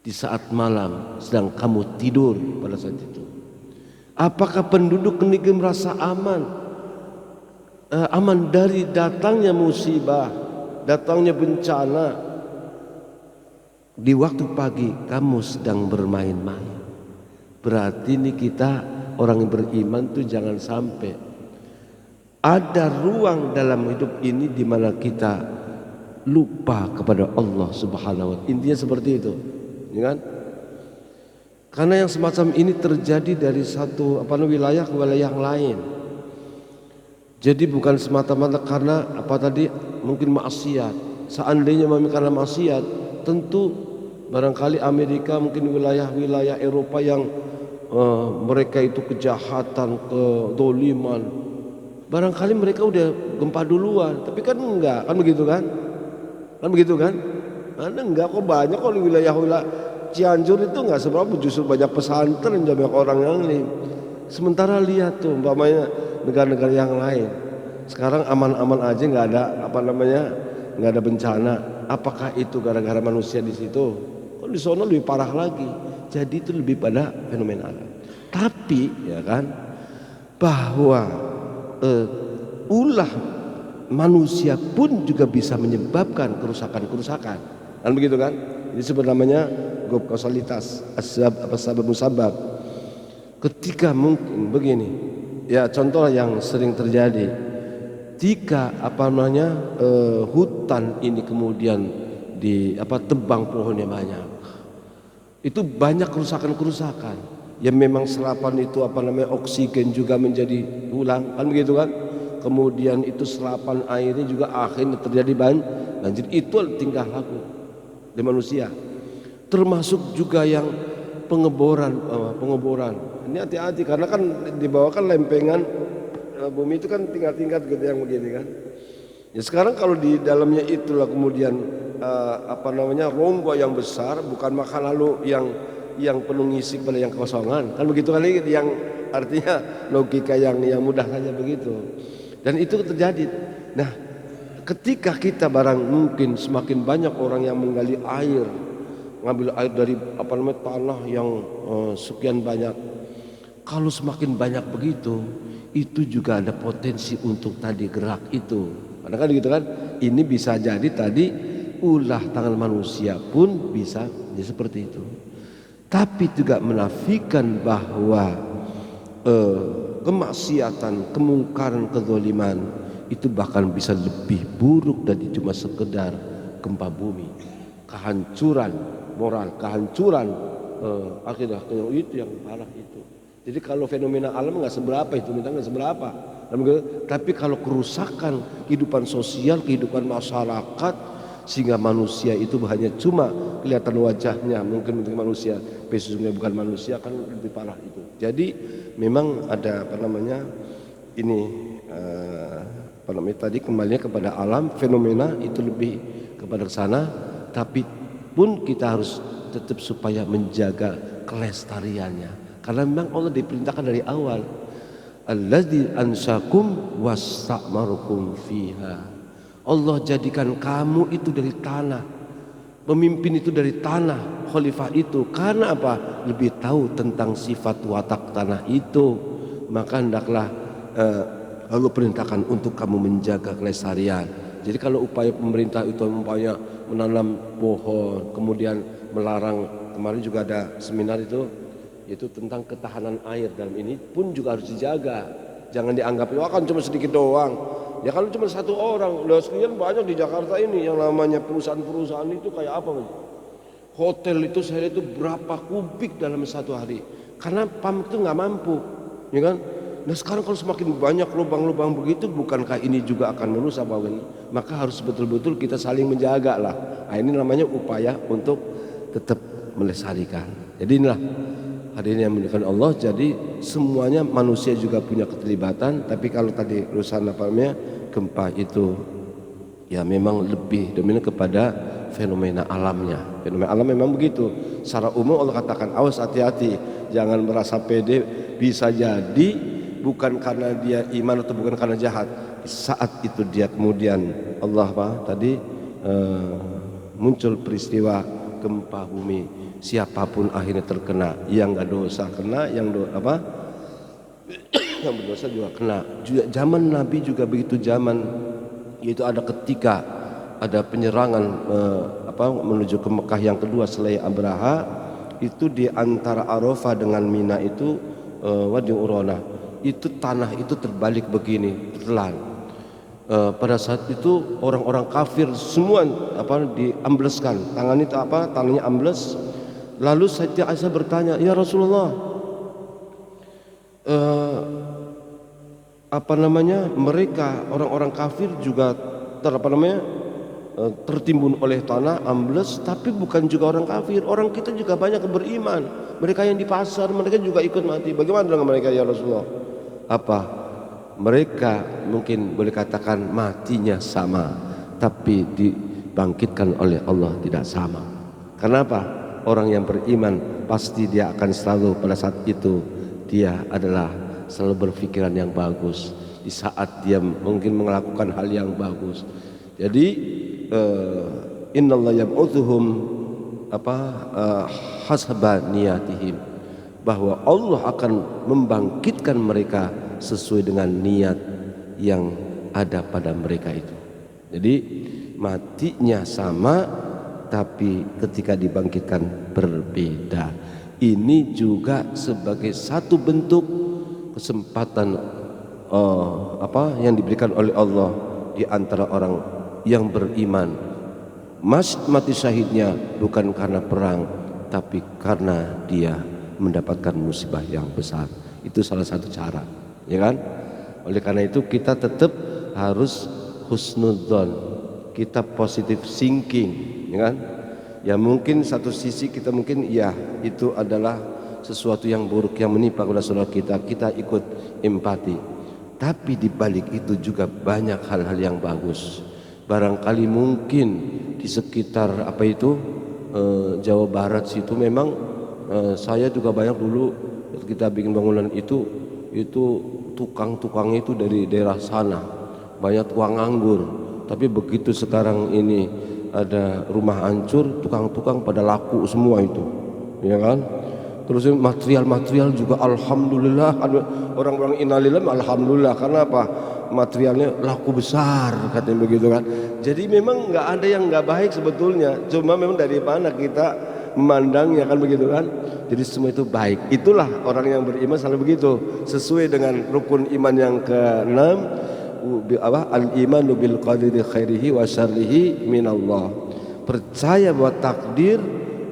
di saat malam sedang kamu tidur pada saat itu. Apakah penduduk negeri merasa aman dari datangnya musibah, datangnya bencana di waktu pagi kamu sedang bermain-main? Berarti ini kita orang yang beriman tuh jangan sampai ada ruang dalam hidup ini di mana kita lupa kepada Allah Subhanahu wa Ta'ala. Intinya seperti itu, ya kan? Karena yang semacam ini terjadi dari satu wilayah ke wilayah yang lain. Jadi bukan semata-mata karena mungkin maksiat. Seandainya memang karena maksiat, tentu barangkali Amerika, mungkin wilayah-wilayah Eropa yang mereka itu kejahatan, kedoliman, barangkali mereka udah gempa duluan. Tapi kan enggak, kan begitu kan? Kan begitu kan? Ada enggak, kok banyak kok di wilayah-wilayah Cianjur itu enggak seberapa, justru banyak pesantren, banyak orang yang ini. Sementara lihat tuh umpamanya negara-negara yang lain sekarang aman-aman aja, enggak ada enggak ada bencana. Apakah itu gara-gara manusia di situ? Kok di sana lebih parah lagi. Jadi itu lebih pada fenomena alam. Tapi ya kan, bahwa ulah manusia pun juga bisa menyebabkan kerusakan-kerusakan. Kan begitu kan? Ini disebut namanya kausalitas, sebab musabab. Ketika mungkin begini, ya contoh yang sering terjadi, jika hutan ini kemudian tebang pohonnya banyak, itu banyak kerusakan-kerusakan. Ya memang serapan itu oksigen juga menjadi hilang, kan begitu kan? Kemudian itu serapan airnya juga akhirnya terjadi banjir. Itu tingkah laku di manusia. Termasuk juga yang pengeboran. Ini hati-hati karena kan di bawah kan lempengan bumi itu kan tingkat-tingkat gitu yang begini kan. Ya sekarang kalau di dalamnya itulah kemudian rongga yang besar, bukan maka lalu yang penuh ngisi kepada yang kosongan, kan begitu kali, yang artinya logika yang mudah saja begitu. Dan itu terjadi. Nah, ketika kita mungkin semakin banyak orang yang menggali air, ngambil air dari tanah yang sekian banyak. Kalau semakin banyak begitu, itu juga ada potensi untuk tadi gerak itu. Karena kan gitu kan, ini bisa jadi tadi ulah tangan manusia pun bisa jadi seperti itu. Tapi juga menafikan bahwa kemaksiatan, kemungkaran, kezaliman itu bahkan bisa lebih buruk dari cuma sekedar gempa bumi, kehancuran moral, kehancuran akidah, itu yang parah itu. Jadi kalau fenomena alam nggak seberapa itu, nggak seberapa. Tapi kalau kerusakan kehidupan sosial, kehidupan masyarakat, sehingga manusia itu hanya cuma kelihatan wajahnya, mungkin untuk manusia, sesungguhnya bukan manusia, kan lebih parah itu. Jadi memang ada tadi kembalinya kepada alam, fenomena itu lebih kepada sana. Tapi pun kita harus tetap supaya menjaga kelestariannya, karena memang Allah diperintahkan dari awal, allazi ansakum wasta'marukum fiha. Allah jadikan kamu itu dari tanah, pemimpin itu dari tanah, khalifah itu. Karena apa? Lebih tahu tentang sifat watak tanah itu. Maka hendaklah Allah perintahkan untuk kamu menjaga kelestarian. Jadi kalau upaya pemerintah itu upaya menanam pohon, kemudian melarang, kemarin juga ada seminar itu tentang ketahanan air dalam ini pun juga harus dijaga. Jangan dianggap kan cuma sedikit doang. Ya kalau cuma satu orang, udah sekian banyak di Jakarta ini yang namanya perusahaan-perusahaan itu kayak apa? Hotel itu saya lihat itu berapa kubik dalam satu hari. Karena pam itu nggak mampu, ya kan? Nah sekarang kalau semakin banyak lubang-lubang begitu, bukankah ini juga akan merusak bawah? Maka harus betul-betul kita saling menjaga lah. Nah ini namanya upaya untuk tetap melestarikan. Jadi inilah hadirin yang dimuliakan Allah. Jadi semuanya manusia juga punya keterlibatan. Tapi kalau tadi urusan gempa itu ya memang lebih dominan kepada fenomena alamnya. Fenomena alam memang begitu. Secara umum Allah katakan, awas, hati-hati, jangan merasa pede. Bisa jadi bukan karena dia iman atau bukan karena jahat. Saat itu dia kemudian muncul peristiwa gempa bumi, siapapun akhirnya terkena. Yang nggak dosa kena, yang yang berdosa juga kena. Zaman Nabi juga begitu, yaitu ada ketika ada penyerangan menuju ke Mekah yang kedua selain Abraha, itu di antara Arafah dengan Mina itu Wadi Urana, itu tanah itu terbalik begini, tertelan. pada saat itu orang-orang kafir semua diambleskan, tangannya ambles. Lalu Siti Aisyah bertanya, ya Rasulullah, mereka orang-orang kafir juga tertimbun oleh tanah, ambles, tapi bukan juga orang kafir. Orang kita juga banyak yang beriman. Mereka yang di pasar, mereka juga ikut mati. Bagaimana dengan mereka ya Rasulullah? Mereka mungkin boleh katakan matinya sama, tapi dibangkitkan oleh Allah tidak sama. Kenapa? Orang yang beriman pasti dia akan selalu pada saat itu dia adalah selalu berpikiran yang bagus di saat dia mungkin melakukan hal yang bagus. Jadi innallaha yab'utsuhum hasaba niyatihim, bahwa Allah akan membangkitkan mereka sesuai dengan niat yang ada pada mereka itu. Jadi matinya sama, tapi ketika dibangkitkan berbeda. Ini juga sebagai satu bentuk kesempatan yang diberikan oleh Allah di antara orang yang beriman. Mati syahidnya bukan karena perang, tapi karena dia mendapatkan musibah yang besar. Itu salah satu cara, ya kan? Oleh karena itu kita tetap harus husnudzon, kita positive thinking, ya kan? Ya mungkin satu sisi kita mungkin ya itu adalah sesuatu yang buruk yang menimpa kepada saudara kita ikut empati. Tapi di balik itu juga banyak hal-hal yang bagus. Barangkali mungkin di sekitar Jawa Barat situ memang saya juga banyak dulu kita bikin bangunan itu tukang-tukangnya itu dari daerah sana, banyak tukang anggur. Tapi begitu sekarang ini ada rumah hancur, tukang-tukang pada laku semua itu, ya kan? Terus material juga alhamdulillah, orang-orang innalillahi alhamdulillah. Karena apa? Materialnya laku besar, katanya begitu kan. Jadi memang nggak ada yang nggak baik sebetulnya, cuma memang dari mana kita memandangnya, kan begitu kan. Jadi semua itu baik. Itulah orang yang beriman selalu begitu, sesuai dengan rukun iman yang ke-6, al-imanu bil qadri khairihi wa syarrihi minallah. Percaya bahwa takdir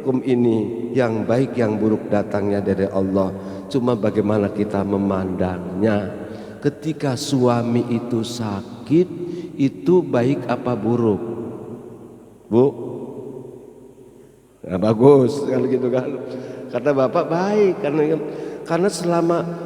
hukum ini yang baik yang buruk datangnya dari Allah. Cuma bagaimana kita memandangnya. Ketika suami itu sakit, itu baik apa buruk? Bu? Ya, bagus kalau gitu kan. Kata bapak baik, karena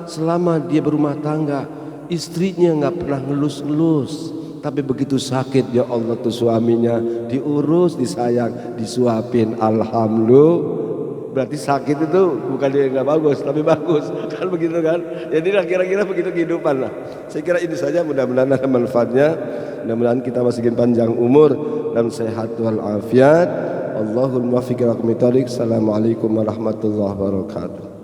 selama dia berumah tangga, istrinya nggak pernah ngelus-ngelus. Tapi begitu sakit, ya Allah tuh suaminya diurus, disayang, disuapin, alhamdulillah. Berarti sakit itu bukan dia nggak bagus, tapi bagus, kan begitu kan? Jadi kira-kira begitu kehidupan lah. Saya kira ini saja, mudah-mudahan ada manfaatnya. Mudah-mudahan kita masih panjang umur dan sehat walafiat. Allahumma muwaffiq ila aqwamit thoriq. Assalamualaikum warahmatullahi wabarakatuh.